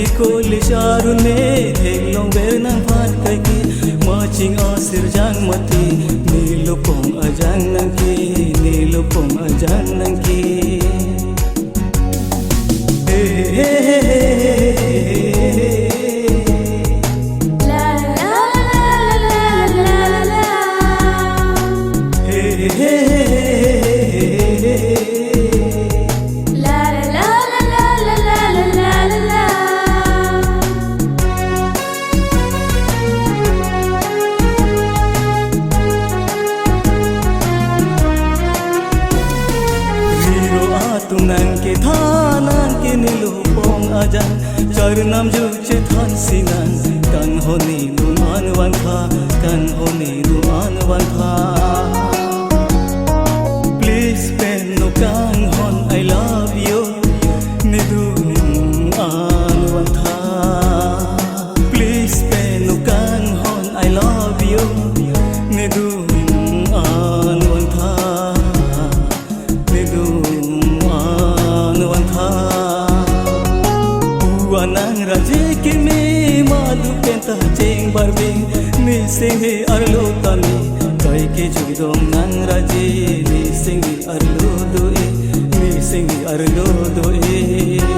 ki kolish Arunme Theglong ber nang phan Kaike Maching asir jang mati Nilupong ajang nang ki Nilupong ajang nang ki Charnam juche than singan kan honi duman wan kha kan honi duman wan kha Please pen no kan hon I love you ni dum an wan kha Please pen no kan hon I love you ni dum an wan kha ni dum an wan kha Nang raje ki me malu penta cheng barbing ni singhi arlo tami kai ke jugdong nang raje ni singhi arlo doe ni singhi arlo doe